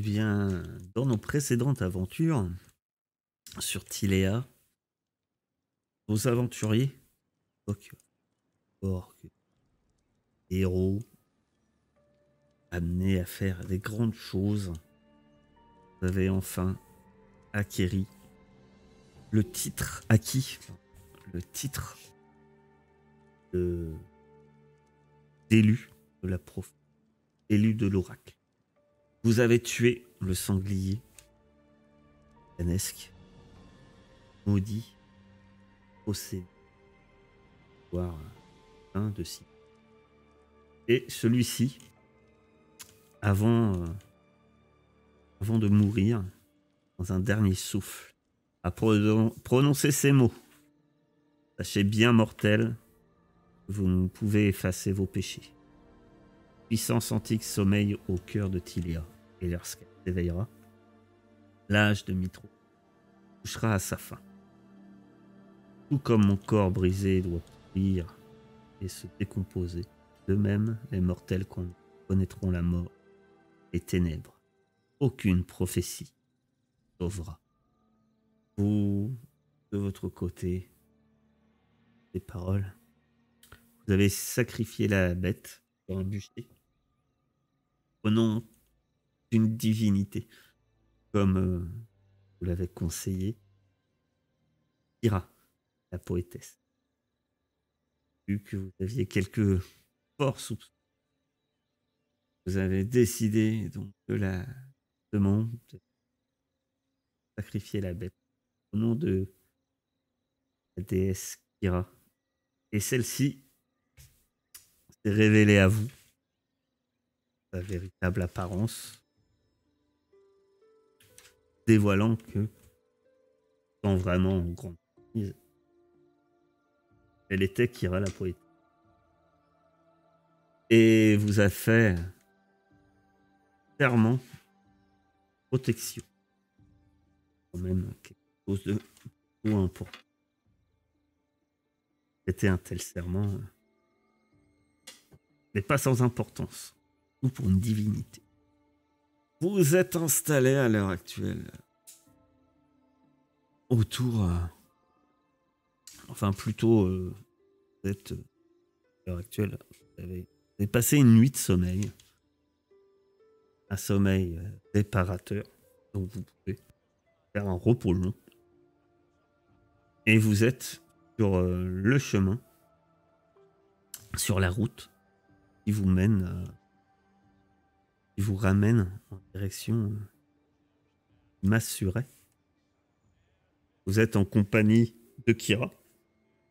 bien, dans nos précédentes aventures sur Tilea, nos aventuriers, donc orques, héros, amenés à faire des grandes choses, vous avez enfin acquis le titre, le titre de- d'élu de la prof, élu de l'oracle. Vous avez tué le sanglier canesque, maudit, possédé, voire un de six. Et celui-ci, avant, avant de mourir, dans un dernier souffle, a prononcé ces mots. Sachez bien, mortel, que vous ne pouvez effacer vos péchés. Puissance antique sommeille au cœur de Tilia, et lorsqu'elle s'éveillera, l'âge de Mitro touchera à sa fin. Tout comme mon corps brisé doit pourrir et se décomposer, de même les mortels connaîtront la mort, les ténèbres. Aucune prophétie sauvera. Vous, de votre côté, des paroles, vous avez sacrifié la bête sur un bûcher au nom d'une divinité, comme vous l'avez conseillé, Ira, la poétesse. Vu que vous aviez quelques forts soupçons, vous avez décidé donc de la demande de sacrifier la bête au nom de la déesse Kira. Et celle-ci s'est révélée à vous, sa véritable apparence, dévoilant que, sans vraiment en grande prise, elle était Kira la poétesse. Et vous a fait serment, protection. Quand même quelque chose de tout important. C'était un tel serment, mais pas sans importance, ou pour une divinité. Vous êtes installé à l'heure actuelle autour, enfin plutôt, vous êtes à l'heure actuelle, vous avez passé une nuit de sommeil, un sommeil réparateur, donc vous pouvez faire un repos long, et vous êtes sur le chemin, sur la route qui vous mène, qui vous ramène en direction Massuret. Vous êtes en compagnie de Kira,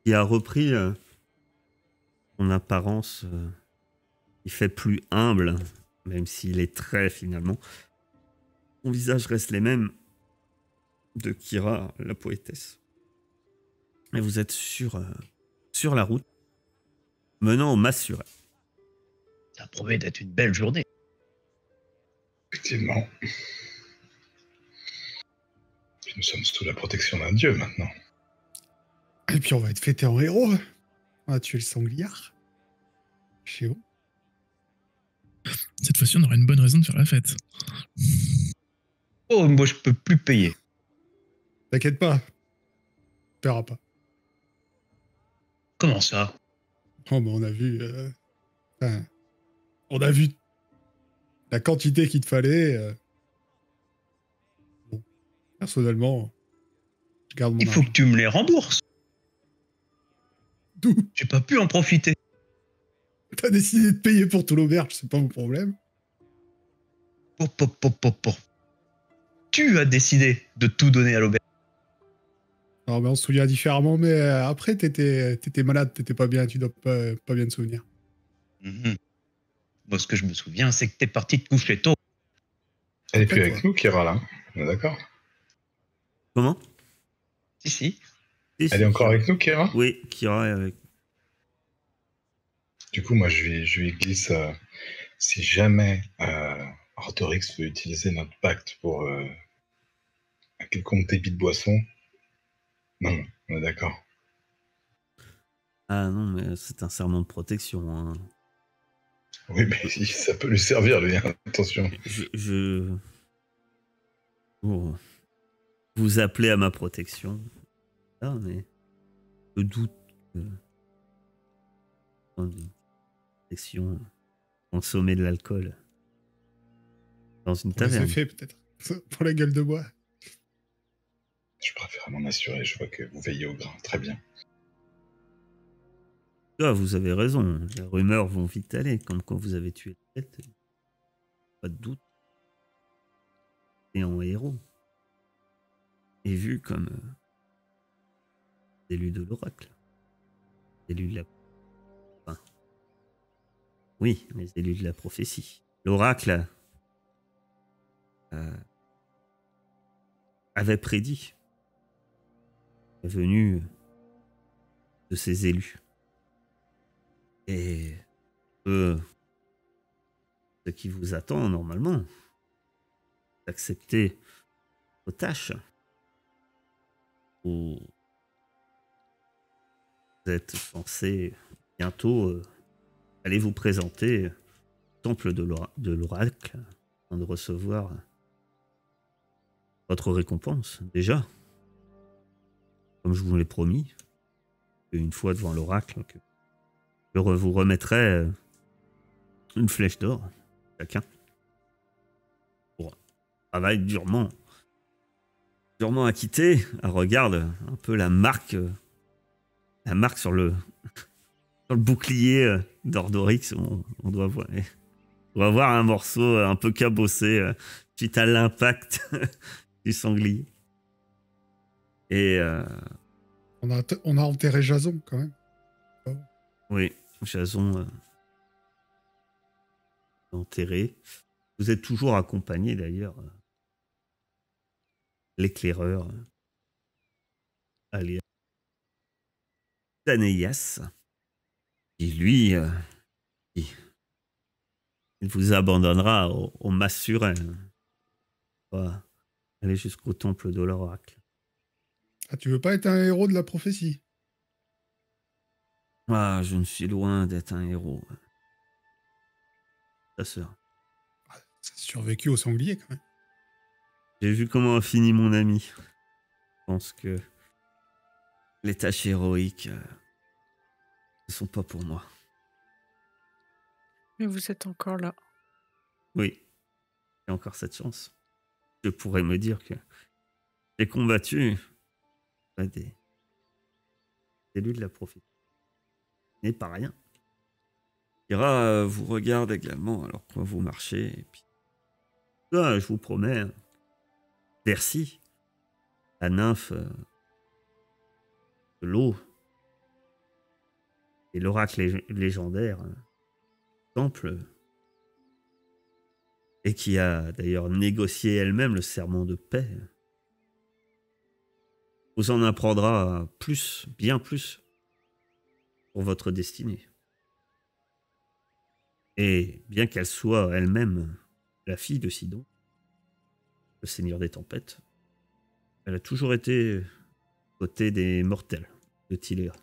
qui a repris son apparence qui fait plus humble, même s'il est très finalement. Son visage reste les mêmes de Kira, la poétesse. Et vous êtes sur la route menant au Massuret. Ça promet d'être une belle journée. Effectivement. Nous sommes sous la protection d'un dieu maintenant. Et puis on va être fêté en héros. On va tuer le sangliard. Chez vous. Cette fois-ci, on aura une bonne raison de faire la fête. Oh, moi je peux plus payer. T'inquiète pas. On paiera pas. Comment ça? Oh, bah on a vu. On a vu la quantité qu'il te fallait. Bon, personnellement, je garde mon Il faut argent. que tu me les rembourses. D'où? J'ai pas pu en profiter. T'as décidé de payer pour tout l'auberge, c'est pas mon problème. Tu as décidé de tout donner à l'auberge. Alors, mais on se souvient différemment, mais après, t'étais malade, t'étais pas bien, tu dois pas bien te souvenir. Moi, ce que je me souviens, c'est que t'es parti te coucher tôt. Elle est Après, plus toi. avec nous, Kira, là. On est d'accord? Si. Si, si, Elle est encore Kira. avec nous, Kira? Oui, Kira est avec. Du coup, moi, je lui glisse, si jamais Arthorix veut utiliser notre pacte pour un quelconque débit de boisson, non, on est d'accord. Ah non, mais c'est un serment de protection. Oui, mais ça peut lui servir, lui, hein, attention. Je pour vous appeler à ma protection. Ah, mais je doute que dans une protection, consommer de l'alcool dans une Pour les taverne. effets, peut-être. Pour la gueule de bois. Je préfère m'en assurer, je vois que vous veillez au grain. Très bien. Ah, vous avez raison, les rumeurs vont vite aller, comme quand vous avez tué la tête. Pas de doute. Et en héros. Et vu comme élu de l'oracle. Élu de la... Enfin, oui, les élus de la prophétie. L'oracle avait prédit la venue de ses élus. Et ce qui vous attend normalement, c'est d'accepter vos tâches. Vous êtes censé bientôt aller vous présenter au temple de l'oracle afin de recevoir votre récompense, déjà. Comme je vous l'ai promis, une fois devant l'oracle, que je vous remettrai une flèche d'or, chacun, pour un travail durement acquitté. Ah, regarde un peu la marque sur le bouclier d'Ordorix. On doit voir un morceau un peu cabossé suite à l'impact du sanglier. Et On a enterré Jason, quand même. oui, Jason enterré. Vous êtes toujours accompagné d'ailleurs. L'éclaireur alias Daneias, qui lui, il vous abandonnera au Massurin. Va aller jusqu'au temple de l'oracle. Ah, tu veux pas être un héros de la prophétie? Ah, je ne suis loin d'être un héros. Ta sœur. Ça a survécu au sanglier, quand même. J'ai vu comment a fini mon ami. Je pense que les tâches héroïques ne sont pas pour moi. Mais vous êtes encore là. Oui, j'ai encore cette chance. Je pourrais me dire que j'ai combattu des élus de la prophétie. Ce n'est pas rien. Ira vous regarde également alors que vous marchez. Et puis, là, je vous promets, Percy, la nymphe de l'eau et l'oracle légendaire, temple, et qui a d'ailleurs négocié elle-même le serment de paix, vous en apprendra plus, bien plus, pour votre destinée. Et bien qu'elle soit elle-même la fille de Sidon, le seigneur des tempêtes, elle a toujours été côté des mortels de Tiléa.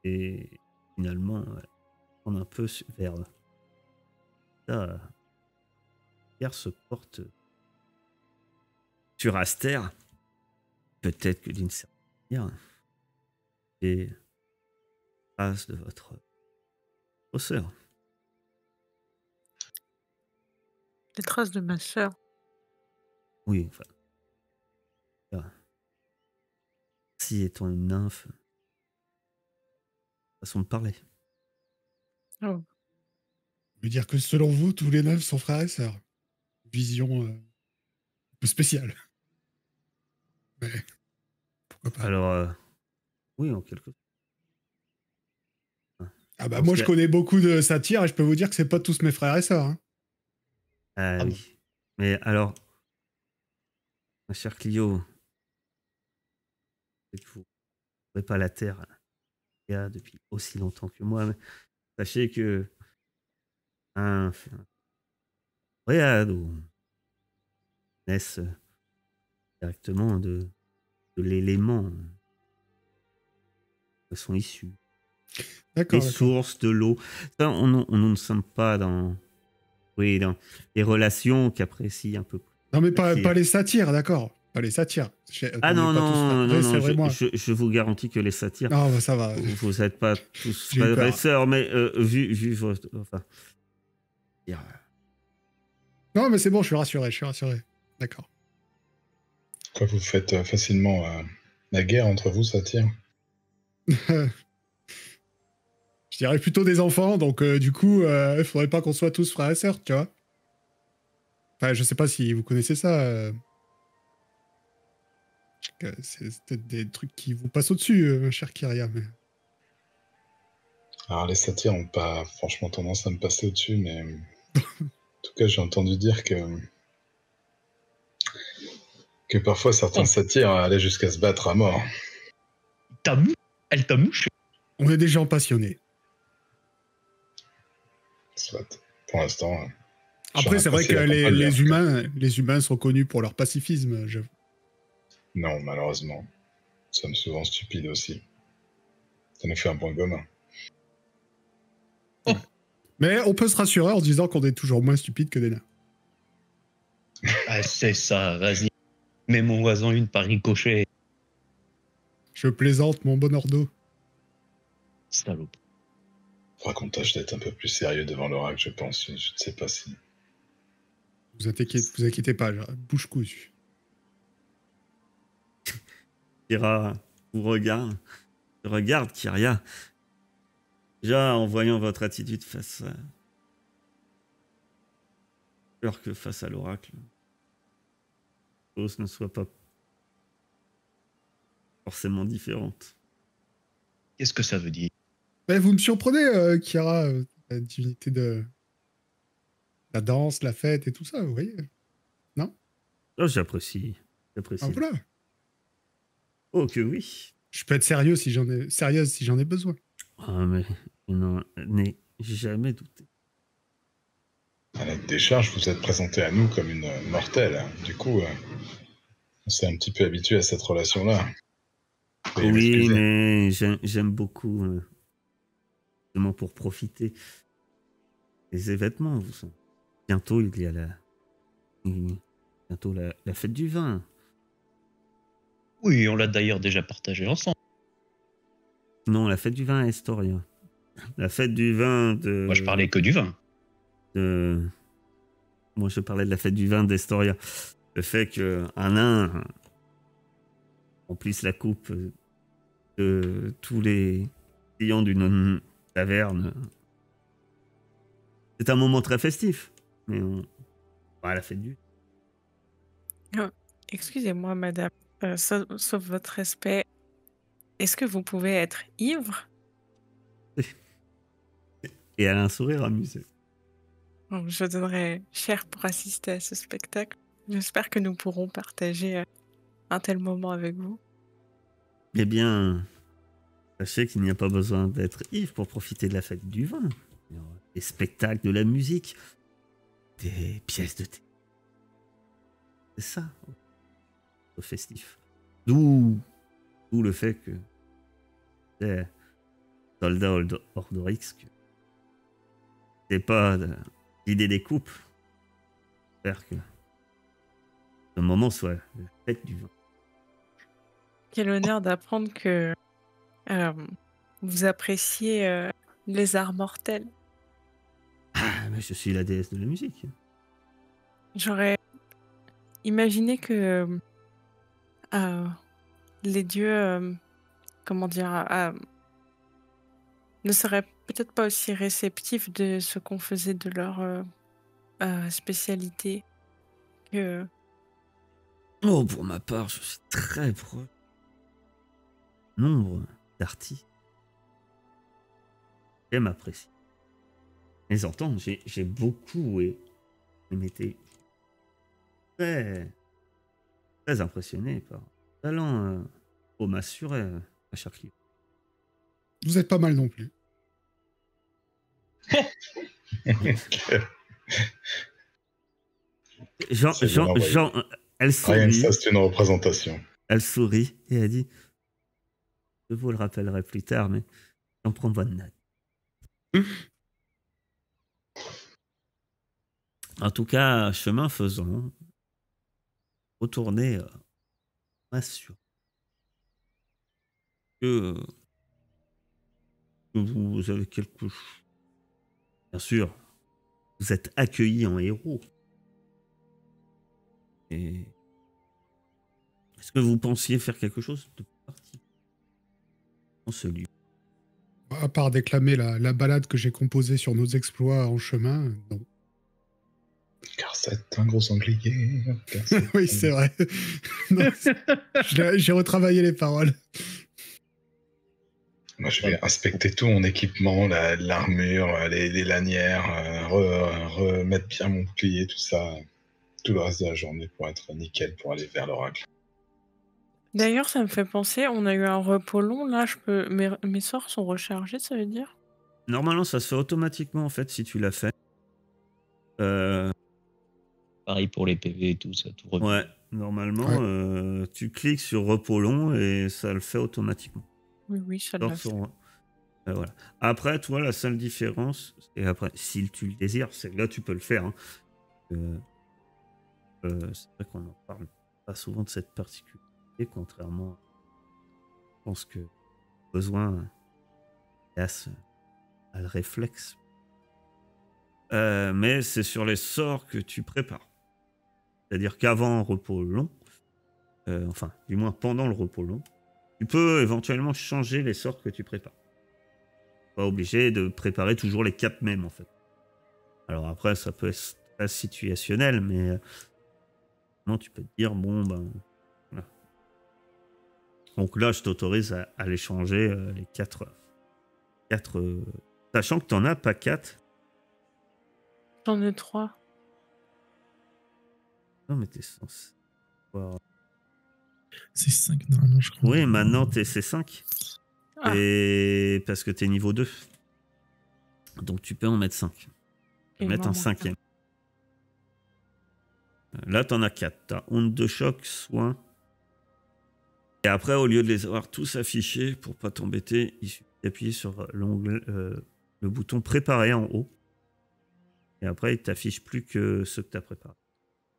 Et finalement, elle prend un peu vers la guerre se porte sur Aster. Peut-être que d'une certaine manière, et trace de votre sœur. Les traces de ma sœur. Oui, enfin. Si étant une nymphe, façon de parler. Oh. Je veux dire que selon vous, tous les neufs sont frères et sœurs. Vision un peu spéciale. Mais pourquoi pas. Alors, oui, en quelque sorte. Ah bah moi, je connais beaucoup de satires et je peux vous dire que c'est pas tous mes frères et sœurs. Hein. Ah oui. Mais alors, ma chère Clio, vous n'aurez pas la terre depuis aussi longtemps que moi. Mais sachez que un réad ou naissent directement de l'élément que sont issus. D'accord. Les sources de l'eau. Ça, on ne sommes pas dans les relations qu'apprécient un peu Non, mais pas, Satire. pas les satires, d'accord. Pas les satires. Ah non, non, non, non, moi. je vous garantis que les satires, Non, bah, ça va. vous n'êtes pas tous J'ai eu frères et peur. sœurs, mais vu votre... Enfin, dire, Non, mais c'est bon, je suis rassuré, D'accord. Quoi, vous faites facilement la guerre entre vous, ça tire? Je dirais plutôt des enfants, donc du coup, il faudrait pas qu'on soit tous frères et sœurs, tu vois. Enfin, je sais pas si vous connaissez ça. C'est peut-être des trucs qui vous passent au-dessus, cher Kyria. Mais... Alors, les satires n'ont pas franchement tendance à me passer au-dessus, mais en tout cas, j'ai entendu dire que parfois certains satires allaient jusqu'à se battre à mort. Elle t'a mouché. On est des gens passionnés. Soit. Pour l'instant. Après, c'est vrai que les humains sont connus pour leur pacifisme, j'avoue. Non, malheureusement. Nous sommes souvent stupides aussi. Ça nous fait un point commun. Mais on peut se rassurer en se disant qu'on est toujours moins stupides que des nains. Ah, c'est ça, vas-y. Mets mon voisin une par ricochet. Je plaisante, mon bon Ordo. Salope. Faudra qu'on tâche d'être un peu plus sérieux devant l'oracle, je pense. Je ne sais pas si... Vous inquiétez pas, bouche cousue. Kyria vous regarde Kyria. Déjà, en voyant votre attitude face à... peur que face à l'oracle, les choses ne soient pas forcément différentes. Qu'est-ce que ça veut dire? Mais vous me surprenez, Kyria, la divinité de la danse, la fête et tout ça, vous voyez. Non? Oh, j'apprécie. Ah, voilà. Oh, que oui. Je peux être sérieuse si j'en ai besoin. Ah, mais je n'en ai jamais douté. À la décharge, vous êtes présenté à nous comme une mortelle. Du coup, on s'est un petit peu habitué à cette relation-là. Oui, mais j'aime beaucoup, justement pour profiter des événements. Bientôt, il y a bientôt la fête du vin. Oui, on l'a d'ailleurs déjà partagé ensemble. Non, la fête du vin à Estoria. La fête du vin de... Moi, je parlais que du vin. Moi, je parlais de la fête du vin d'Estoria. Le fait qu'un nain remplisse la coupe de tous les clients d'une taverne. C'est un moment très festif. Mais la fête du... Excusez-moi, madame, sauf votre respect, est-ce que vous pouvez être ivre? Et elle a un sourire amusé. Donc, je donnerais cher pour assister à ce spectacle. J'espère que nous pourrons partager un tel moment avec vous. Eh bien, sachez qu'il n'y a pas besoin d'être ivre pour profiter de la fête du vin. Il y aura des spectacles, de la musique, des pièces de thé. C'est ça, au festif. D'où le fait que c'est soldat Ordorix, que c'est pas l'idée des coupes. J'espère que ce moment soit la fête du vin. Quel honneur d'apprendre que vous appréciez les arts mortels. Ah, mais je suis la déesse de la musique. J'aurais imaginé que les dieux, comment dire, ne seraient peut-être pas aussi réceptifs de ce qu'on faisait de leur spécialité que... Oh, pour ma part, je suis très proche. Nombre d'artistes. J'aime apprécier. Les entendre, j'ai beaucoup été très, très impressionné par le talent au m'assurer à chaque livre. Vous êtes pas mal non plus. Jean, elle Rien que sourit. ça, c'est une représentation. Elle sourit et elle dit: je vous le rappellerai plus tard, mais j'en prends bonne note. En tout cas, chemin faisant, retournez m'assurer que, que vous avez quelque chose. Bien sûr, vous êtes accueillis en héros. Et est-ce que vous pensiez faire quelque chose de particulier dans ce lieu? À part déclamer la balade que j'ai composée sur nos exploits en chemin, non. Car c'est un gros sanglier. car c'est Oui, un- c'est vrai. Non, j'ai retravaillé les paroles. Moi, je vais inspecter tout mon équipement, l'armure, les lanières, remettre bien mon bouclier, tout ça, tout le reste de la journée pour être nickel pour aller vers l'oracle. D'ailleurs, ça me fait penser, on a eu un repos long, là, mes sorts sont rechargés, ça veut dire? Normalement, ça se fait automatiquement en fait si tu l'as fait. Euh, Pareil pour les PV et tout, ça tout revient. ouais, normalement, Ouais. tu cliques sur repos long et ça le fait automatiquement. Oui, ça Sort l'a fait. sur- voilà. Après, toi, la seule différence, et après, si tu le désires, c'est là tu peux le faire. Hein. C'est vrai qu'on en parle pas souvent de cette particularité, contrairement, je pense que besoin a le réflexe. Mais c'est sur les sorts que tu prépares. C'est-à-dire qu'avant repos long, enfin, du moins pendant le repos long, tu peux éventuellement changer les sorts que tu prépares. Pas obligé de préparer toujours les 4 mêmes, en fait. Alors après, ça peut être très situationnel, mais non, tu peux te dire, bon, ben, voilà. Donc là, je t'autorise à les changer, les 4. Sachant que t'en as pas 4. J'en ai 3. Non, mais t'es censé avoir... C'est 5 normalement, je crois. Oui, maintenant t'es C5. Ah, Et parce que t'es niveau 2. Donc tu peux en mettre 5. Tu peux il mettre m'en un manque 5e. Là, t'en as 4. T'as onde de choc, soin. Et après, au lieu de les avoir tous affichés, pour pas t'embêter, il suffit d'appuyer sur l'onglet, le bouton préparer en haut. Et après, il t'affiche plus que ceux que tu as préparés.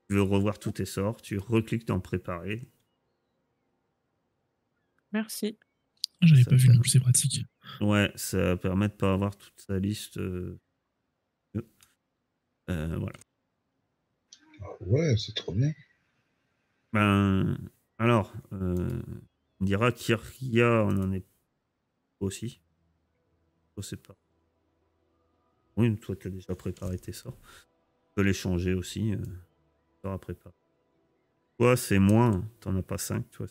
Tu veux revoir tous tes sorts, tu recliques dans préparer. Merci. J'avais Ça pas vu fait- non plus, c'est pratique. Ouais, ça permet de pas avoir toute sa liste. Voilà. Ouais, c'est trop bien. Ben, alors, on dira qu'Iria, on en est aussi. Je sais pas. Oui, toi, tu as déjà préparé tes sorts. Tu peux les changer aussi. Tu auras préparé. Toi, c'est moins. T'en as pas 5, toi.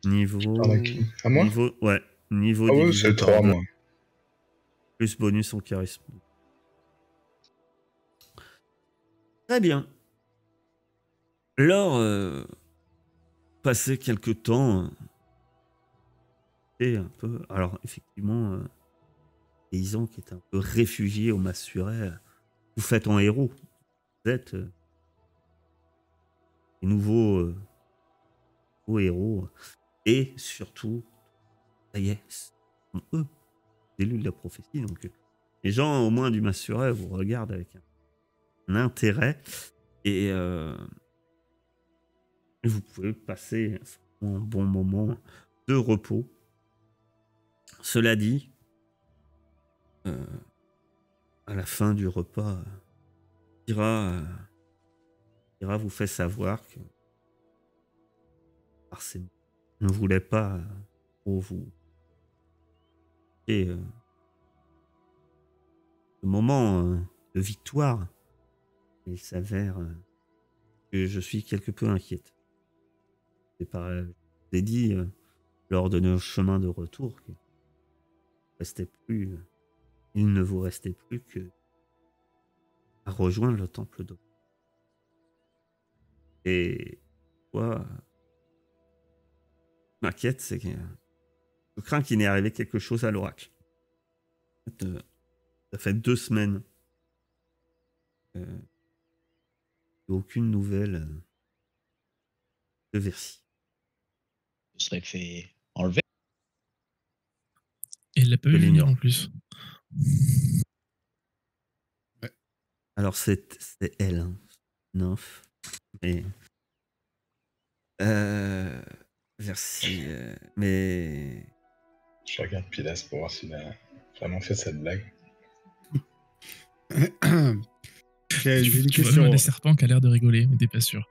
Niveau. T'en as qui? À moi? Niveau. Ouais. Niveau Ah ouais, divisé c'est par 3, 2. moi. Plus bonus en charisme. Très bien. Alors, passé quelques temps, et un peu. Alors, effectivement, paysan qui est un peu réfugié au Massuret, vous faites en héros. Vous êtes les nouveaux héros. Et surtout, ça y est, ce sont eux, les élus de la prophétie. Donc, les gens, au moins du Massuret, vous regardent avec un intérêt. Et vous pouvez passer un bon moment de repos. Cela dit, à la fin du repas, Ira vous fait savoir que Arsène ne voulait pas trop vous... Et ce moment de victoire, il s'avère que je suis quelque peu inquiète. Je vous ai dit lors de nos chemins de retour qu'il ne vous restait plus que à rejoindre le temple d'eau. Et toi, m'inquiète, c'est que je crains qu'il n'ait arrivé quelque chose à l'oracle. Ça fait 2 semaines. Aucune nouvelle de Versi. Je serais fait enlever. Et elle l'a pas Je vu venir l'ignore. en plus. Alors c'est elle, hein, nymphe. Mais Euh, Merci. Mais Je regarde Pilas pour voir s'il a vraiment fait cette blague. J'ai une Tu vois question. même un des serpents qui a l'air de rigoler, mais t'es pas sûr.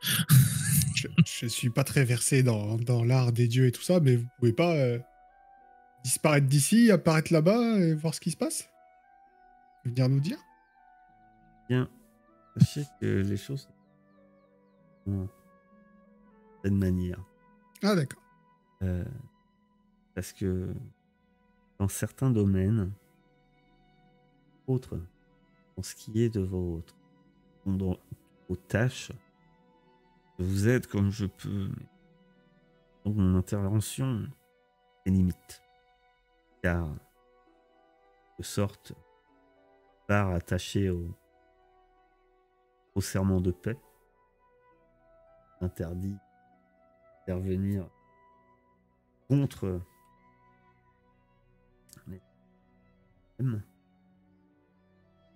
Je suis pas très versé dans l'art des dieux et tout ça, mais vous pouvez pas disparaître d'ici, apparaître là-bas et voir ce qui se passe? Venir nous dire? bien, sachez que les choses sont de cette manière. Ah, d'accord. Parce que dans certains domaines, autres, dans ce qui est de dans vos tâches, je vous aide comme je peux. Mais donc mon intervention est limite. Car, de sorte, part attaché au serment de paix, interdit d'intervenir contre les hommes.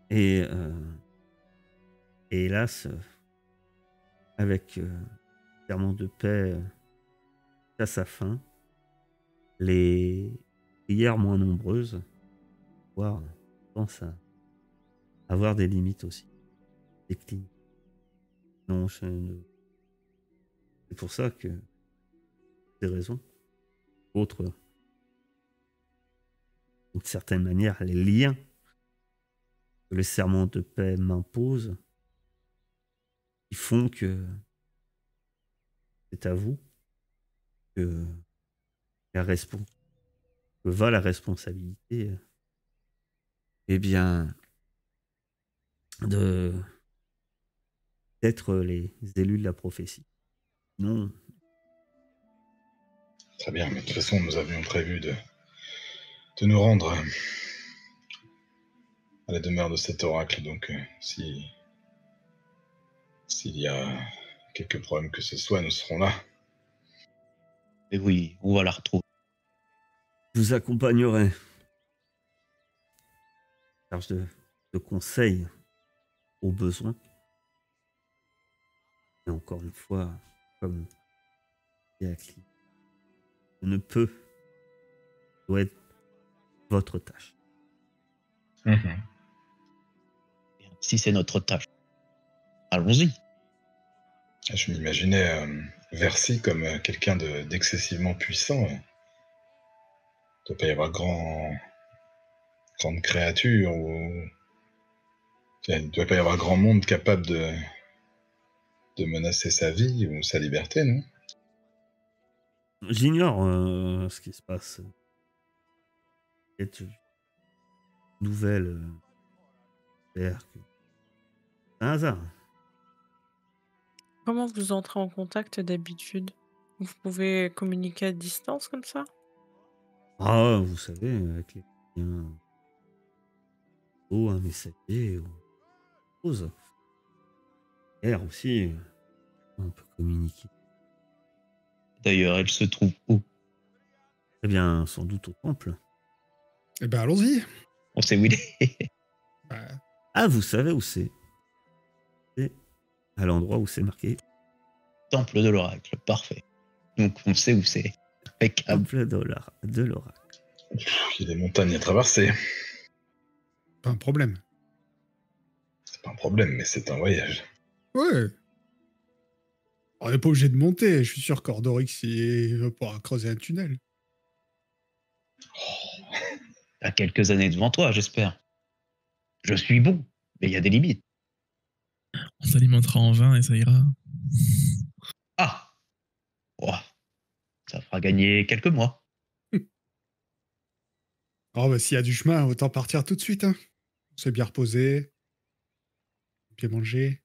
Et hélas, avec le serment de paix à sa fin, les prières moins nombreuses, voire, pense à avoir des limites aussi, déclinent. Non, c'est pour ça que des raisons. Autre, d'une certaine manière, les liens que le serment de paix m'impose, qui font que c'est à vous que va la responsabilité, eh bien, d'être les élus de la prophétie. Non, Très bien, mais de toute façon, nous avions prévu de nous rendre à la demeure de cet oracle, donc s'il y a quelques problèmes que ce soit, nous serons là. Et oui, on va la retrouver. je vous accompagnerai. Charge de conseils aux besoins. Et encore une fois, comme dit Akli, je ne peux, doit être votre tâche. Si c'est notre tâche, allons-y. Je m'imaginais Versi comme quelqu'un d'excessivement puissant. Il ne doit pas y avoir grande créature ou... Il ne doit pas y avoir grand monde capable de menacer sa vie ou sa liberté, non? J'ignore ce qui se passe. C'est une nouvelle c'est un hasard. Comment vous entrez en contact d'habitude? Vous pouvez communiquer à distance comme ça? Ah, vous savez, avec les liens ou un messager ou chose. Air aussi, on peut communiquer. D'ailleurs, elle se trouve où? Eh bien, sans doute au temple. Eh ben, allons-y. On sait où il est. Ah, vous savez où c'est? C'est à l'endroit où c'est marqué Temple de l'oracle, parfait. Donc on sait où c'est. Impeccable. Temple de l'oracle. Il y a des montagnes à traverser. Pas un problème. C'est pas un problème, mais c'est un voyage. Ouais. On n'est pas obligé de monter. Je suis sûr qu'Ordorix il pourra creuser un tunnel. T'as quelques années devant toi, j'espère. Je suis bon, mais il y a des limites. On s'alimentera en vin et ça ira. Ah! Ouah. Ça fera gagner quelques mois. Oh, bah, s'il y a du chemin, autant partir tout de suite. Hein. On s'est bien reposé. Bien mangé.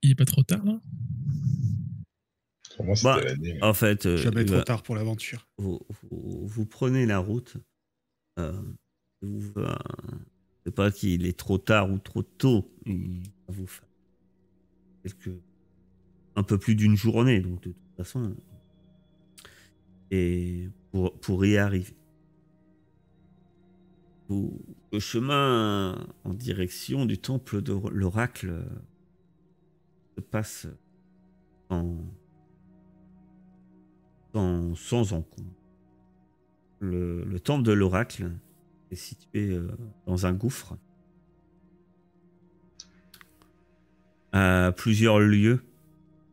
Il est pas trop tard, là? Pour moi, c'était Bah, la nuit. en fait, Jamais trop tard pour l'aventure. vous prenez la route. C'est pas qu'il est trop tard ou trop tôt. Il va vous faire un peu plus d'une journée, donc de toute façon. Et pour y arriver. Le chemin en direction du temple de l'oracle se passe en sans encombre. Le temple de l'oracle est situé dans un gouffre à plusieurs lieues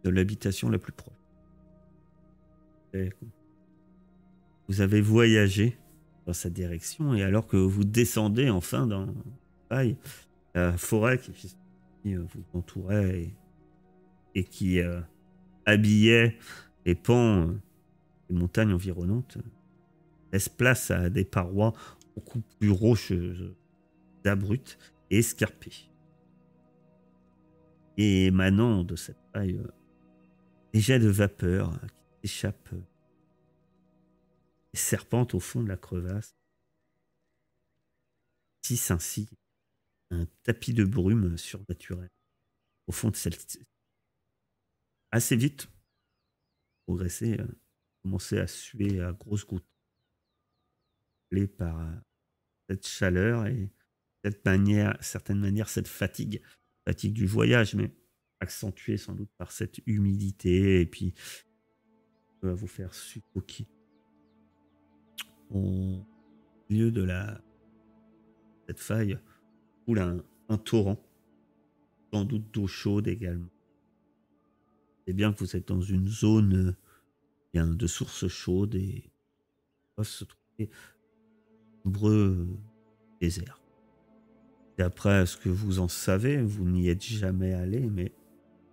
de l'habitation la plus proche. Et vous avez voyagé dans cette direction et alors que vous descendez enfin dans la forêt qui vous entourait et qui habillait les pans des montagnes environnantes laisse place à des parois beaucoup plus rocheuses, abruptes et escarpées. Et émanant de cette faille, des jets de vapeur qui s'échappent et serpentent au fond de la crevasse. Tissent ainsi un tapis de brume surnaturel au fond de celle-ci. Assez vite, progresser, commencer à suer à grosses gouttes, par cette chaleur et certaine manière, cette fatigue du voyage, mais accentuée sans doute par cette humidité et puis ça va vous faire suffoquer. Au milieu de cette faille coule un torrent, sans doute d'eau chaude également. C'est bien que vous êtes dans une zone de sources chaudes et va se trouver nombreux déserts. D'après ce que vous en savez, vous n'y êtes jamais allé, mais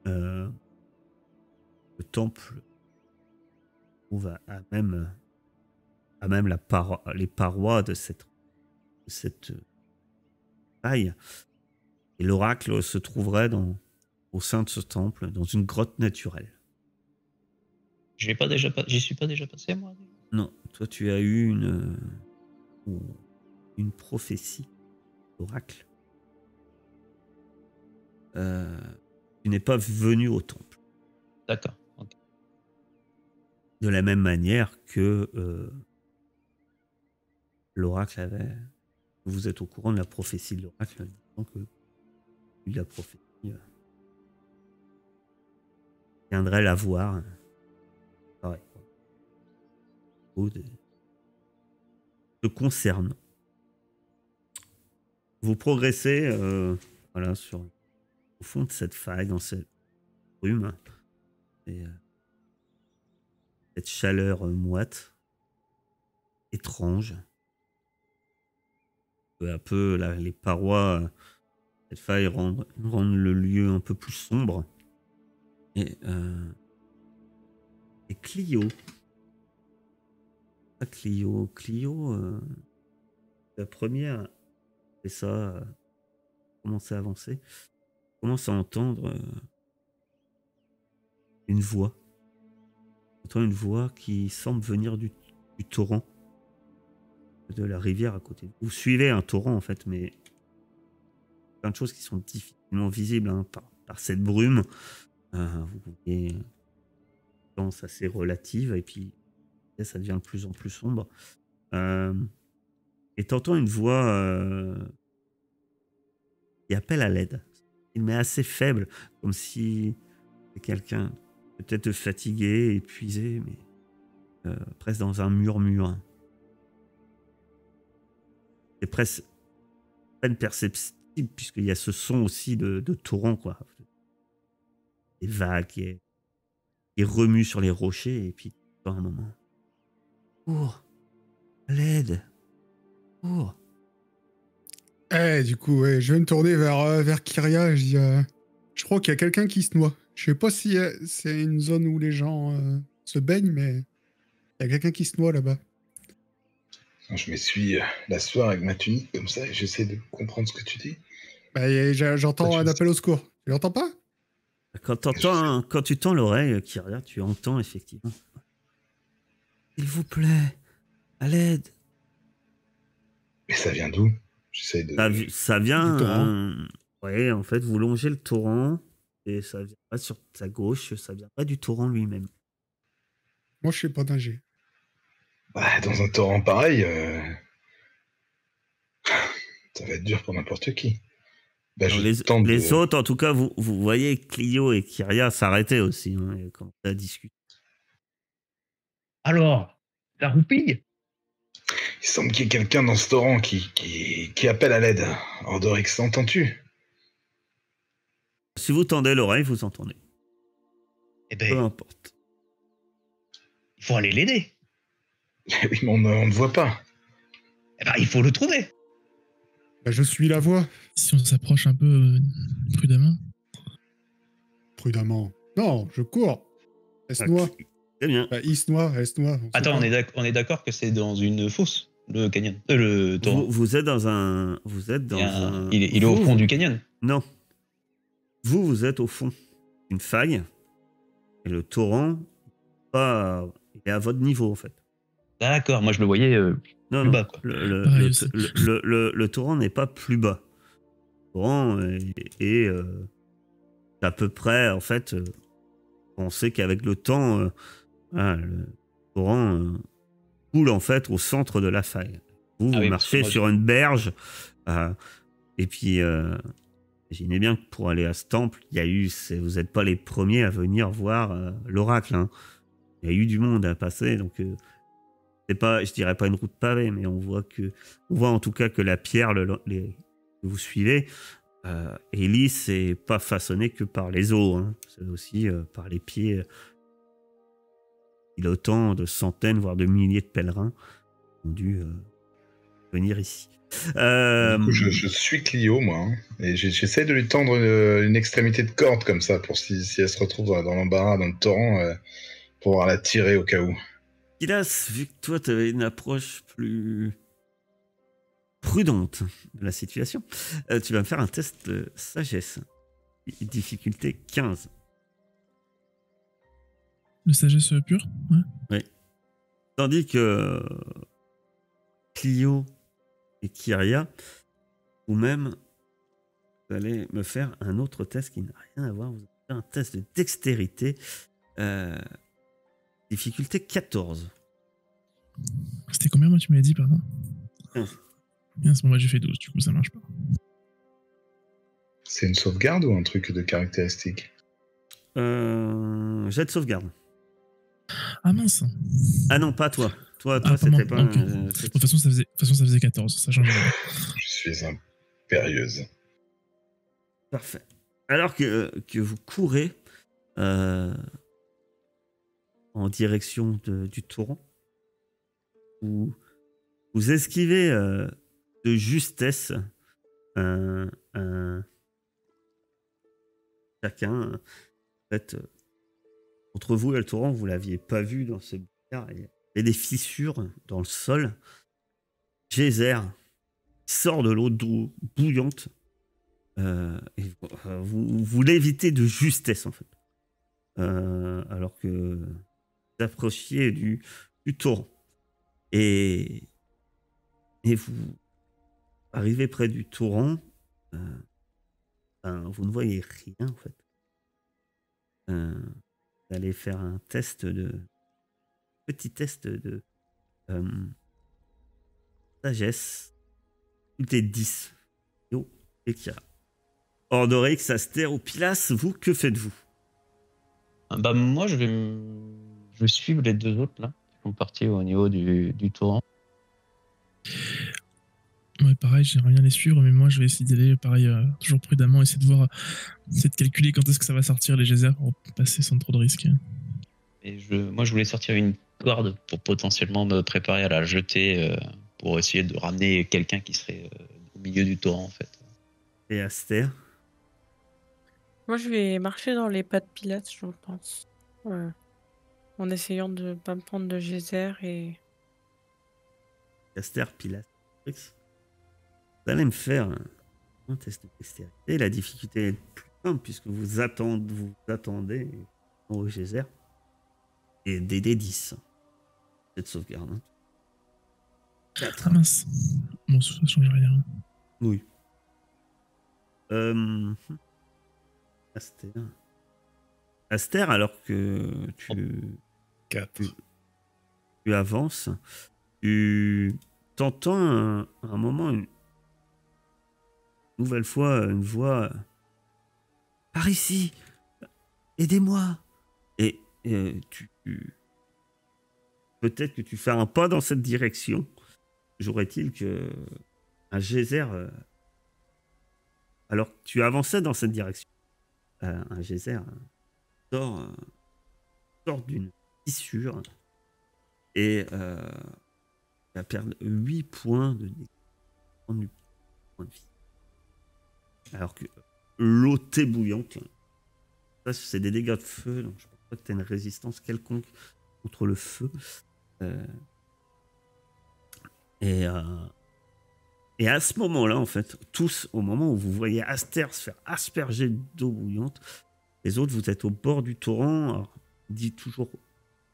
le temple trouve à même les parois de cette faille. Et l'oracle se trouverait au sein de ce temple, dans une grotte naturelle. J'y suis pas déjà passé, moi? Non, toi tu as eu une prophétie d'oracle. Tu n'es pas venu au temple. D'accord. Okay. De la même manière que l'oracle avait... Vous êtes au courant de la prophétie de l'oracle, disant que la prophétie viendrait la voir. Pareil. Se concerne. Vous progressez au fond de cette faille, dans cette brume, et cette chaleur moite, étrange. Peu à peu, les parois de cette faille rendent le lieu un peu plus sombre. Et Clio, la première, et ça commence à avancer, commence à entendre une voix. Entend une voix qui semble venir du torrent, de la rivière à côté. Vous suivez un torrent en fait, mais plein de choses qui sont difficilement visibles par cette brume. Vous voyez une distance assez relative et puis ça devient de plus en plus sombre. Et t'entends une voix qui appelle à l'aide, mais assez faible, comme si quelqu'un peut-être fatigué, épuisé, mais presque dans un murmure. C'est presque peine perceptible puisqu'il y a ce son aussi de torrent, quoi. Des vagues qui remuent sur les rochers et puis dans un moment. Cours, à l'aide, cours. Du coup, je vais me tourner vers Kyria. Je dis, je crois qu'il y a quelqu'un qui se noie. Je sais pas si c'est une zone où les gens se baignent, mais il y a quelqu'un qui se noie là-bas. Je m'essuie la sueur avec ma tunique comme ça et j'essaie de comprendre ce que tu dis. Bah, j'entends un appel au secours. Tu l'entends pas? Quand tu tends l'oreille, Kyria, tu entends effectivement. S'il vous plaît, à l'aide. Mais ça vient d'où? J'essaie de... Ça vient... ouais, en fait, vous longez le torrent et ça vient pas sur sa gauche, ça vient pas du torrent lui-même. Moi, je sais pas nager. Bah, dans un torrent pareil, ça va être dur pour n'importe qui. Bah, les autres, en tout cas, vous voyez Clio et Kyria s'arrêter aussi, hein, et commencer à discuter. Alors, la roupille? Il semble qu'il y ait quelqu'un dans ce torrent qui appelle à l'aide. Ordorix, entends-tu? Si vous tendez l'oreille, vous entendez. Eh Peu ben, importe. il faut aller l'aider. Oui, mais on ne voit pas. Eh ben, il faut le trouver. Bah, je suis la voix. Si on s'approche un peu prudemment. Prudemment. Non, je cours. Elle se noie. Très bien. Bah, il se noie, elle se noie. sait Attends, pas. on est d'accord que c'est dans une fosse, le canyon. Le torrent. Vous êtes dans un. Vous êtes dans un. Il est au vous- fond du canyon. Non. Vous êtes au fond d'une faille. Et le torrent, il est à votre niveau, en fait. D'accord, moi je le voyais Non, plus non. bas, quoi. Pareil aussi. Le torrent n'est pas plus bas. Le torrent est à peu près, en fait, on sait qu'avec le temps, voilà, le torrent coule, en fait, au centre de la faille. Vous, Ah vous oui, marchez parce que sur une berge, et puis, imaginez bien que pour aller à ce temple, vous n'êtes pas les premiers à venir voir l'oracle, hein. Il y a eu du monde à passer, donc c'est pas, je dirais pas une route pavée, mais on voit en tout cas que la pierre que vous suivez est lisse et pas façonnée que par les os, hein. C'est aussi par les pieds pilotants de centaines, voire de milliers de pèlerins qui ont dû venir ici. Du coup, je suis Clio, moi, hein, et j'essaie de lui tendre une extrémité de corde comme ça, pour si elle se retrouve dans l'embarras, dans le torrent, pour pouvoir la tirer au cas où. Silas, vu que toi, tu avais une approche plus prudente de la situation, tu vas me faire un test de sagesse. Difficulté 15. Le sagesse pure. Ouais. Tandis que Clio et Kyria, vous-même, vous allez me faire un autre test qui n'a rien à voir. Vous allez faire un test de dextérité. Difficulté 14. C'était combien, moi, tu m'avais dit, pardon 15. Bien, moi, j'ai fait 12, du coup, ça marche pas. C'est une sauvegarde ou un truc de caractéristique? Jet de sauvegarde. Ah mince. Ah non, pas toi. Toi, Ah, c'était pas pas. moi, ok. De toute façon, ça faisait 14, ça change rien. Je suis impérieuse. Parfait. Alors que vous courez en direction du torrent, vous esquivez de justesse chacun. En fait, entre vous et le torrent, vous l'aviez pas vu dans ce billard. Il y a des fissures dans le sol. Geyser sort de l'eau bouillante. Et vous l'évitez de justesse, en fait. Alors que vous approchiez du torrent. Et vous arrivez près du torrent. Vous ne voyez rien, en fait. Vous allez faire un petit test de sagesse. Tout est 10. Yo, et Kira. Ordorix, Aster ou Pilas, vous, que faites-vous? Bah moi je vais suivre les deux autres là, qui sont partis au niveau du torrent. Ouais, pareil, j'aimerais bien les suivre, mais moi, je vais essayer d'aller, pareil, toujours prudemment, essayer de calculer quand est-ce que ça va sortir les geysers pour passer sans trop de risques. Et moi je voulais sortir une corde pour potentiellement me préparer à la jeter pour essayer de ramener quelqu'un qui serait au milieu du torrent en fait. Et Aster? Moi, je vais marcher dans les pas de Pilates, je pense. En essayant de pas me prendre de geyser et... Aster, Pilas, Ordorix. Vous allez me faire un test de dextérité. La difficulté est plus simple puisque vous attendez au geyser. Et DD10. Cette sauvegarde. Hein. 4. Ah mince. Bon, ça change rien. Oui. Aster. Aster, alors que tu 4. tu avances, tu t'entends un moment, une nouvelle fois, une voix. Par ici, aidez-moi. Et tu peut-être que tu fais un pas dans cette direction. Toujours est-il que un geyser, alors que tu avançais dans cette direction, un geyser sort, sort d'une fissure et tu vas perdre 8 points de dégâts. Prendre 8 points de vie. Alors que l'eau t'est bouillante. Ça, c'est des dégâts de feu, donc je pense pas que tu as une résistance quelconque contre le feu. Et à ce moment-là, en fait, tous, au moment où vous voyez Aster se faire asperger d'eau bouillante, les autres, vous êtes au bord du torrent. Alors, il dit toujours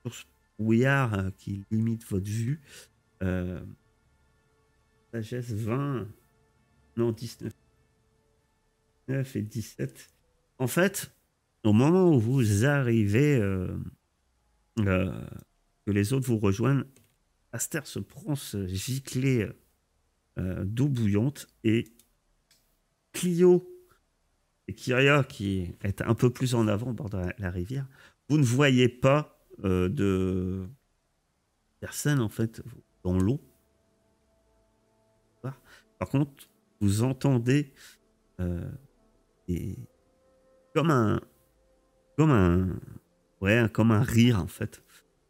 sur ce brouillard qui limite votre vue. Sagesse 20, non 19, 9 et 17. En fait, au moment où vous arrivez, que les autres vous rejoignent, Aster se prend ce giclet d'eau bouillante et Clio et Kyria, qui est un peu plus en avant au bord de la rivière, vous ne voyez pas de personne en fait dans l'eau. Par contre, vous entendez comme un rire en fait,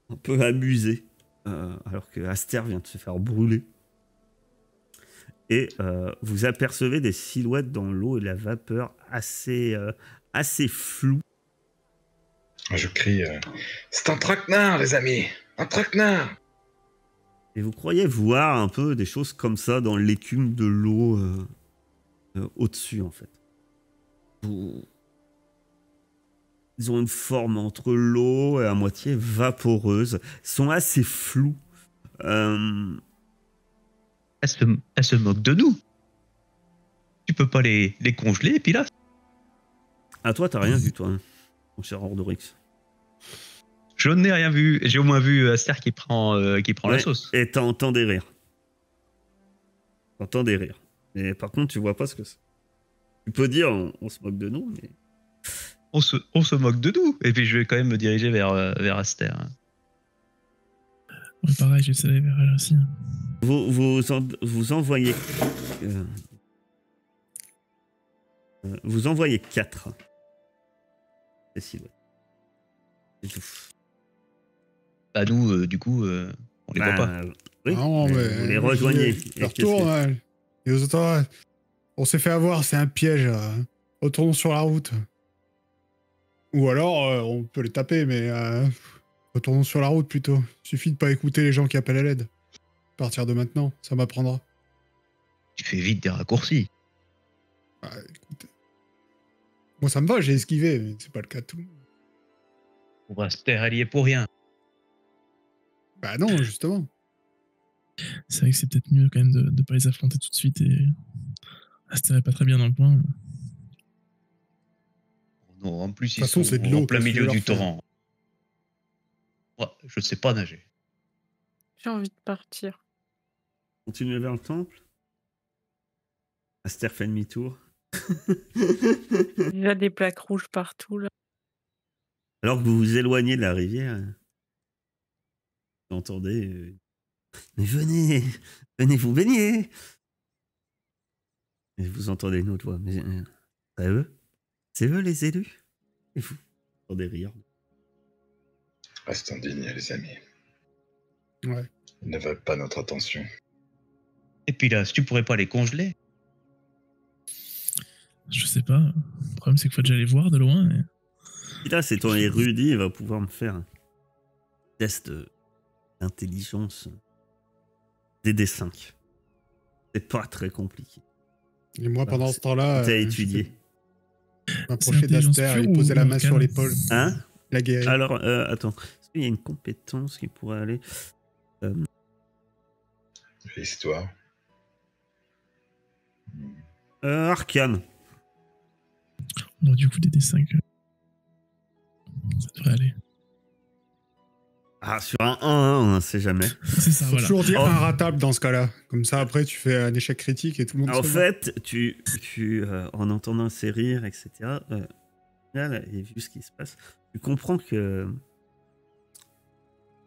un peu amusé, alors que Aster vient de se faire brûler. Et vous apercevez des silhouettes dans l'eau et la vapeur assez floue. Je crie c'est un traquenard, les amis, un traquenard. Et vous croyez voir un peu des choses comme ça dans l'écume de l'eau au-dessus, en fait. Ils ont une forme entre l'eau et à moitié vaporeuse. Ils sont assez flous. Elle se moque de nous. Tu peux pas les congeler, et puis là... Ah, toi, t'as rien vu, toi, hein, mon cher Ordorix. Je n'ai rien vu. J'ai au moins vu Aster qui prend la sauce. Et t'entends des rires. T'entends des rires. Mais par contre, tu vois pas ce que c'est. Tu peux dire, on se moque de nous, mais... On se moque de nous. Et puis je vais quand même me diriger vers Aster. Ouais, pareil, j'essaie d'aller vers elle aussi. Vous envoyez... vous envoyez 4. C'est silhouettes. C'est tout. Bah nous, du coup, on les voit pas. Oui, Non, mais vous les rejoignez. Je retourne. Et aux autres, on s'est fait avoir, c'est un piège. Retournons sur la route. Ou alors, on peut les taper, mais retournons sur la route plutôt. Suffit de pas écouter les gens qui appellent à l'aide. À partir de maintenant, ça m'apprendra. Tu fais vite des raccourcis. Bah, écoute. Bon, ça me va, j'ai esquivé, mais c'est pas le cas de tout. On va Aster, elle y est pour rien. Bah non, justement. C'est vrai que c'est peut-être mieux quand même de pas les affronter tout de suite et Aster est pas très bien dans le point. Non, en plus, De toute façon, c'est de l'eau, en plein qu'est-ce que tu milieu veux du leur faire ? torrent. Ouais, je sais pas nager. J'ai envie de partir. Continuez vers le temple. Aster fait demi-tour. Il y a des plaques rouges partout, là. Alors que vous vous éloignez de la rivière, vous entendez... mais venez vous baigner. Et vous entendez une autre voix. Mais c'est eux les élus. Et vous entendez rire. Restons dignes, les amis. Ouais. Ils ne veulent pas notre attention. Et puis là, si tu pourrais pas les congeler. Je sais pas. Le problème, c'est qu'il faut déjà les voir de loin. Et... Et là, c'est ton érudit, il va pouvoir me faire un test d'intelligence DD5. C'est pas très compliqué. Et moi, pendant ce temps-là, t'as étudié. m'approcher d'Aster et lui poser la main sur l'épaule. Hein? La guérir. Alors, attends. Est-ce qu'il y a une compétence qui pourrait aller L'histoire. Arcane. Bon, du coup, des D5. Ça devrait aller. Ah, sur un 1-1, on ne sait jamais. C'est ça, Faut voilà. toujours dire Oh. inratable dans ce cas-là. Comme ça, après, tu fais un échec critique et tout le monde En se fait, tu en entendant ces rires, etc., au final, et vu ce qui se passe, tu comprends que ce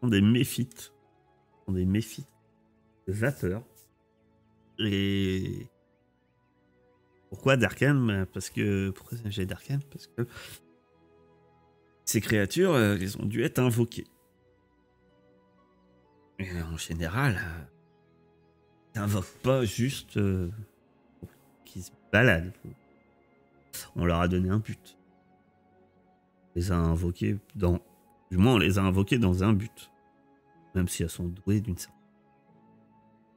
sont des méphites sont des méphites de vapeur. Et pourquoi d'Arkham? Pourquoi j'ai d'Arkham? Parce que ces créatures, elles ont dû être invoquées. Et en général, ils n'invoquent pas juste qu'ils se baladent. On leur a donné un but. On les a invoqués du moins, on les a invoqués dans un but. Même si elles sont douées d'une certaine.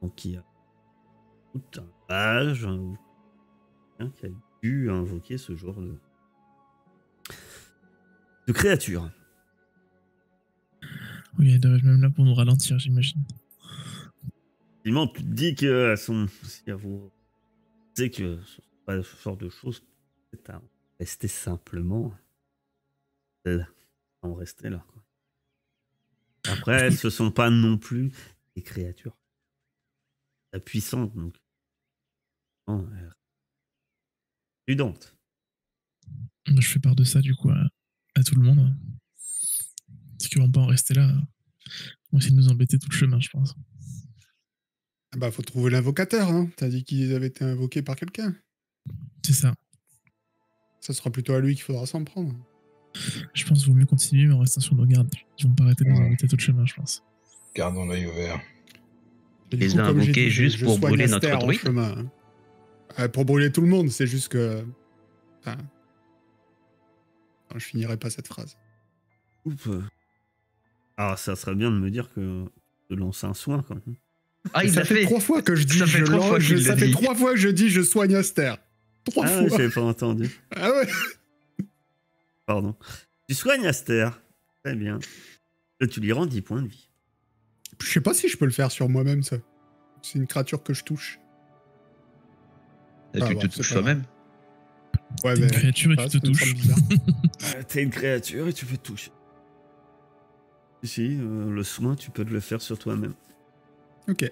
Donc il y a tout un page qui a dû invoquer ce genre de créature. Oui, elle doit être même là pour nous ralentir, j'imagine. Effectivement, tu te dis qu'elles sont. Si à vous. Tu sais que ce sont pas ce genre de choses. C'est à rester simplement là. En rester là, quoi. Après, ce sont pas non plus des créatures puissantes, donc. Non, prudentes. Je fais part de ça, du coup, à tout le monde. Parce qu'ils vont pas en rester là. On va essayer de nous embêter tout le chemin, je pense. Ah bah, faut trouver l'invocateur, hein. T'as dit qu'ils avaient été invoqués par quelqu'un. C'est ça. Ça sera plutôt à lui qu'il faudra s'en prendre. Je pense qu'il vaut mieux continuer, mais en restant sur nos gardes. Ils vont pas arrêter de nous embêter tout le chemin, je pense. Gardons l'œil ouvert. Et du Les coup, a comme j'ai invoqués dit, juste je pour soigne brûler Aster notre en druide. chemin, hein. Pour brûler tout le monde, c'est juste que... Enfin... Non, je finirai pas cette phrase. Oups. Alors, ça serait bien de me dire que de lancer un soin, quand même. Ah, il ça l'a fait fait. 3 fois que je dis Ça fait 3 fois qu'il ça le fait dit. 3 fois que je dis je soigne Aster. 3 Ah, fois. j'ai pas entendu. Ah ouais. Pardon. Tu soignes Aster. Très bien. Et tu lui rends 10 points de vie. Je sais pas si je peux le faire sur moi-même, ça. C'est une créature que je touche. Et Ah, tu bon, te c'est touches pas toi-même. Ouais, T'es une créature et je sais tu te pas, ça me semble touches. bizarre. T'es une créature et tu peux te toucher. Si, le soin, tu peux le faire sur toi-même. Ok.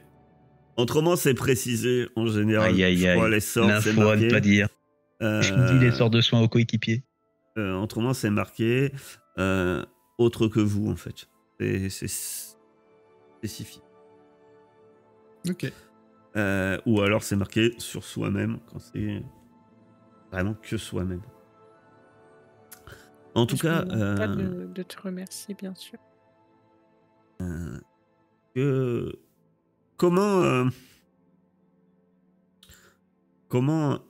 Autrement, c'est précisé en général. Aïe, aïe, Je crois aïe. les sorts, c'est L'info à ne marqué. pas dire. Je dis les sorts de soins aux coéquipiers. Autrement, c'est marqué autre que vous, en fait. C'est spécifique. Ok. Ou alors, c'est marqué sur soi-même, quand c'est vraiment que soi-même. En tout Je cas, me demande pas de te remercier, bien sûr. comment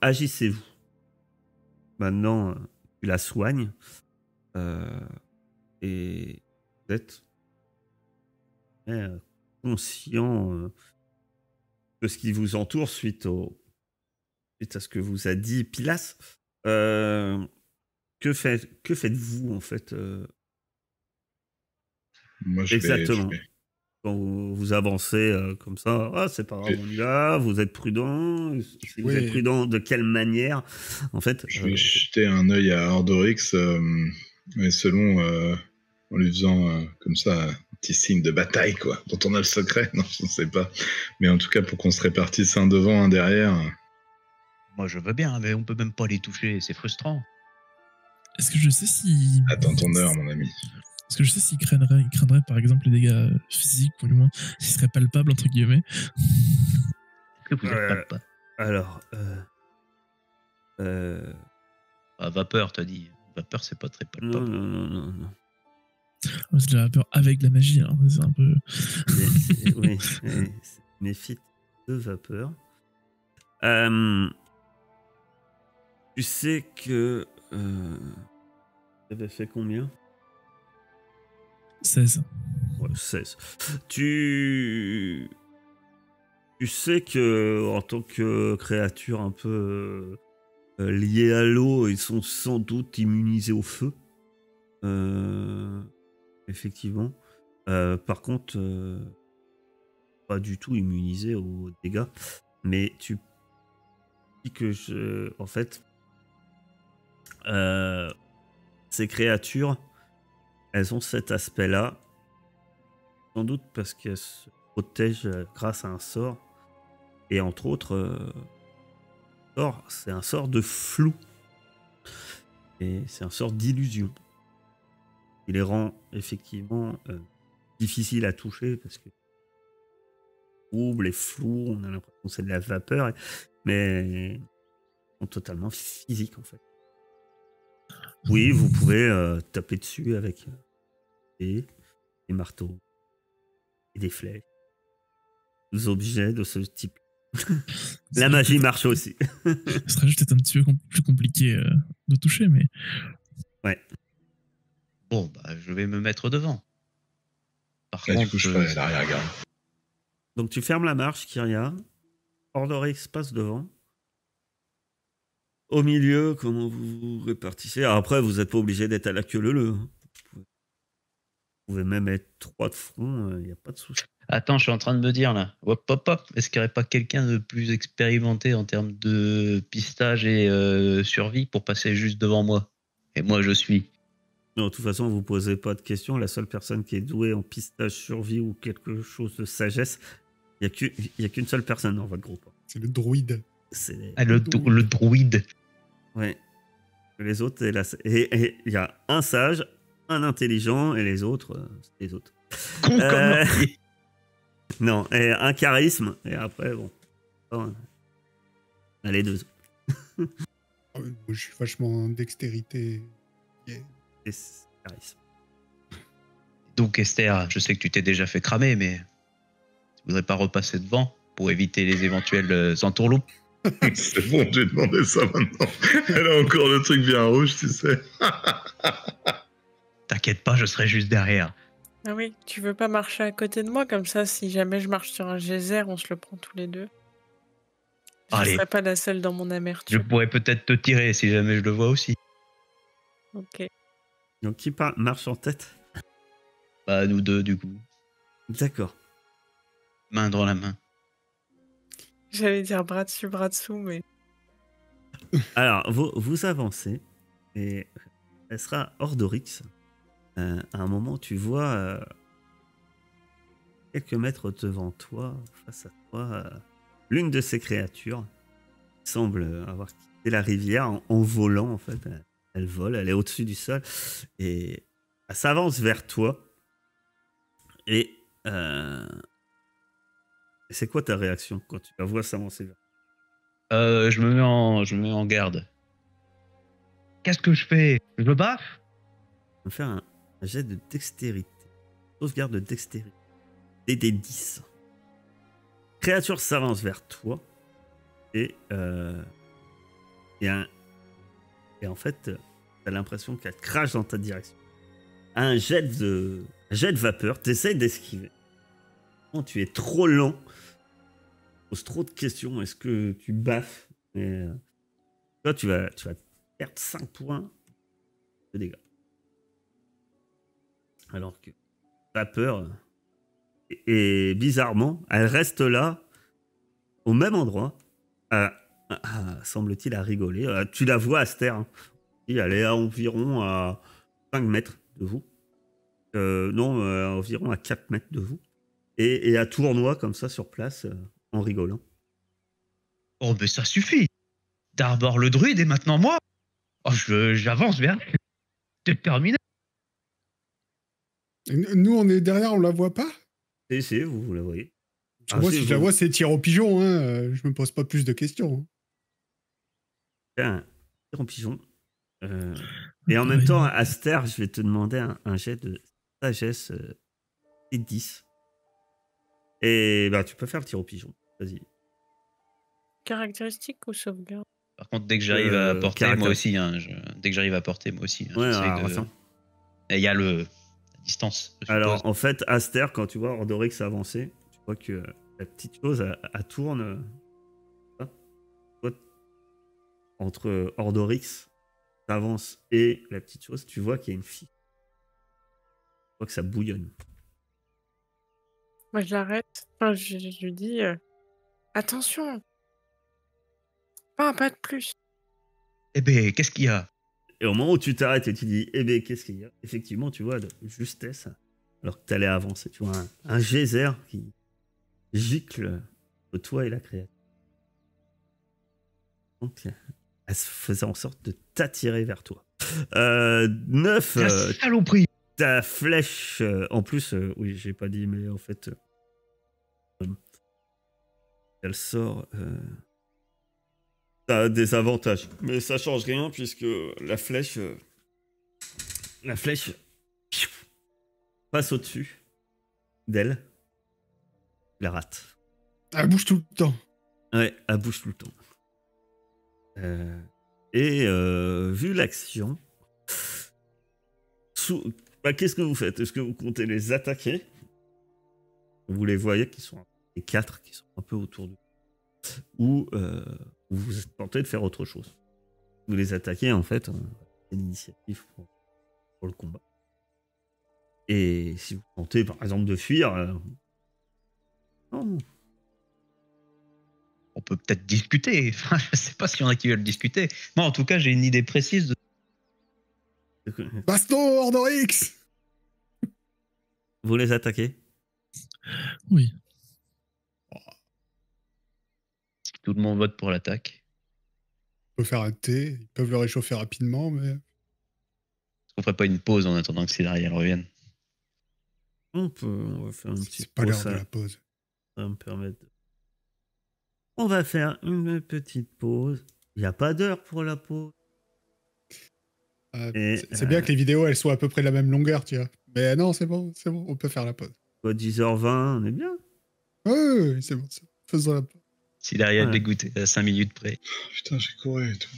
agissez-vous? Maintenant, tu la soignes et vous êtes conscient de ce qui vous entoure suite à ce que vous a dit Pilas. Que faites-vous en fait Moi, exactement quand vous avancez comme ça? Ah, c'est pas grave, on y va. Vous êtes prudent. Si vous êtes prudent, de quelle manière en fait? Je vais jeter un œil à Ordorix, mais selon en lui faisant comme ça un petit signe de bataille, quoi, dont on a le secret. Non, je ne sais pas. Mais en tout cas, pour qu'on se répartisse un devant, un derrière. Moi, je veux bien, mais on peut même pas les toucher. C'est frustrant. Est-ce que je sais si... Attends ton heure, mon ami. Est-ce que je sais s'il craindrait par exemple les dégâts physiques, ou du moins s'ils seraient palpables entre guillemets? Est-ce que vous êtes pas Alors, vapeur, t'as dit. Vapeur, c'est pas très palpable. non. C'est de la vapeur avec de la magie, alors c'est un peu... Oui, c'est méphite de vapeur. Tu sais que... tu avais fait combien? 16. Ouais, 16. Tu sais que en tant que créature un peu liée à l'eau, ils sont sans doute immunisés au feu. Effectivement. Par contre, pas du tout immunisés aux dégâts. Mais tu dis que en fait, ces créatures, elles ont cet aspect-là, sans doute parce qu'elles se protègent grâce à un sort. Et entre autres, c'est un sort de flou. Et c'est un sort d'illusion. Il les rend effectivement difficiles à toucher parce que trouble et flou, on a l'impression que c'est de la vapeur, mais ils sont totalement physiques en fait. Oui, vous pouvez taper dessus avec des marteaux et des flèches, des objets de ce type. La magie marche aussi. Ce serait juste peut-être un petit peu plus compliqué de toucher, mais Bon, bah, je vais me mettre devant. Par Là, du contre, coup, je ferai l'arrière-garde. Donc tu fermes la marche, Kyria. Ordorix passe devant. Au milieu, comment vous vous répartissez? Alors après, vous n'êtes pas obligé d'être à la queue leu-leu. Vous pouvez même être 3 de front, il n'y a pas de souci. attends, je suis en train de me dire là, hop, hop, hop, est-ce qu'il n'y aurait pas quelqu'un de plus expérimenté en termes de pistage et survie pour passer juste devant moi? Et moi, je suis. Non, de toute façon, vous ne posez pas de questions. La seule personne qui est douée en pistage, survie ou quelque chose de sagesse, il n'y a qu'une seule personne dans votre groupe. C'est le druide. C'est Ah, le druide. ouais. Les autres, et il y a un sage, un intelligent, et les autres, c'est les autres. Con comme l'ordi. Non, et un charisme, et après, bon. Les deux autres. Ah, moi, je suis vachement en dextérité. Yeah. Et c'est charisme. Donc Esther, je sais que tu t'es déjà fait cramer, mais tu voudrais pas repasser devant pour éviter les éventuelles entourloupes? C'est bon, j'ai demandé ça maintenant. Elle a encore le truc bien rouge, tu sais. T'inquiète pas, je serai juste derrière. Ah oui, tu veux pas marcher à côté de moi comme ça, si jamais je marche sur un geyser, on se le prend tous les deux. Je Allez. serai pas la seule dans mon Je amertume. pourrais peut-être te tirer si jamais je le vois aussi. Ok. Donc, qui marche en tête? Bah, nous deux, du coup. D'accord. Main dans la main. J'allais dire bras dessus, bras dessous, mais Alors, vous avancez, et elle sera Ordorix. À un moment, tu vois quelques mètres devant toi, face à toi, l'une de ces créatures qui semble avoir quitté la rivière en volant, en fait. Elle vole, elle est au-dessus du sol, et elle s'avance vers toi. Et c'est quoi ta réaction quand tu la vois s'avancer vers toi? Je me mets en garde. Qu'est-ce que je fais? Je me baffe? On va faire un jet de dextérité. Sauvegarde de dextérité. DD10. Créature s'avance vers toi. Et en fait, t'as l'impression qu'elle crache dans ta direction. Un jet de vapeur. T'essayes d'esquiver. Non, tu es trop lent. Tu poses trop de questions. Est-ce que tu baffes? Et, toi, tu vas perdre 5 points de dégâts. Alors que vapeur, et bizarrement, elle reste là, au même endroit, semble-t-il à rigoler. Tu la vois, Aster, hein. Elle est à environ à 5 mètres de vous. Non, environ à 4 mètres de vous. Et à tournoie comme ça sur place, en rigolant. Oh, mais ça suffit. D'abord le druide et maintenant moi. Oh, j'avance vers. C'est terminé. Et nous, on est derrière, on la voit pas? Si, vous la voyez. Moi, si je la vois, c'est tir au pigeon. Hein. Je me pose pas plus de questions. Un tir en pigeon. Et en même temps, Aster, je vais te demander un jet de sagesse et 10. Et bah, tu peux faire le tir au pigeon. Vas-y. caractéristique ou sauvegarde? Par contre, dès que j'arrive à porter, moi caractéristique. aussi. Hein, dès que j'arrive à porter, moi aussi. Hein, Ouais, j'essaye alors, de. attends. Et il y a la distance. je Alors, suppose. en fait, Aster, quand tu vois Ordorix avancer, tu vois que la petite chose, elle tourne. Entre Ordorix avance et la petite chose, tu vois qu'il y a une fille. Tu vois que ça bouillonne. Moi, je l'arrête. Enfin, je lui dis attention, pas un pas de plus. Eh ben, qu'est-ce qu'il y a? Et au moment où tu t'arrêtes et tu dis, eh ben, qu'est-ce qu'il y a? Effectivement, tu vois de justesse, alors que tu allais avancer, tu vois un geyser qui gicle entre toi et la créature. Donc, elle se faisait en sorte de t'attirer vers toi. 9, La saloperie. ta flèche, en plus, oui, j'ai pas dit, mais en fait, Elle sort. Ça a des avantages, mais ça change rien puisque la flèche passe au-dessus d'elle. La rate. Elle bouge tout le temps. Ouais, elle bouge tout le temps. Vu l'action, qu'est-ce que vous faites? Est-ce que vous comptez les attaquer? Vous les voyez qui sont les 4 qui sont un peu autour de vous. Ou vous tentez de faire autre chose. Vous les attaquez, en fait, c'est l'initiative pour le combat. Et si vous tentez, par exemple, de fuir... non. On peut peut-être discuter. Enfin, je sais pas s'il y en a qui veulent discuter. Moi, en tout cas, j'ai une idée précise de... Baston, Ordorix! Vous les attaquez? Oui. Si tout le monde vote pour l'attaque. On peut faire un thé, ils peuvent le réchauffer rapidement, mais... On ferait pas une pause en attendant que Cédric revienne? On va faire une petite C'est pas l'heure pause. de la pause. Ça va me permettre de... On va faire une petite pause. Il n'y a pas d'heure pour la pause. C'est bien que les vidéos, elles soient à peu près de la même longueur, tu vois. Mais non, c'est bon, on peut faire la pause. 10h20, on est bien. Oui, c'est bon, faisons la pause. Cédric Ouais. dégoûté à 5 minutes près. Putain, j'ai couru et tout.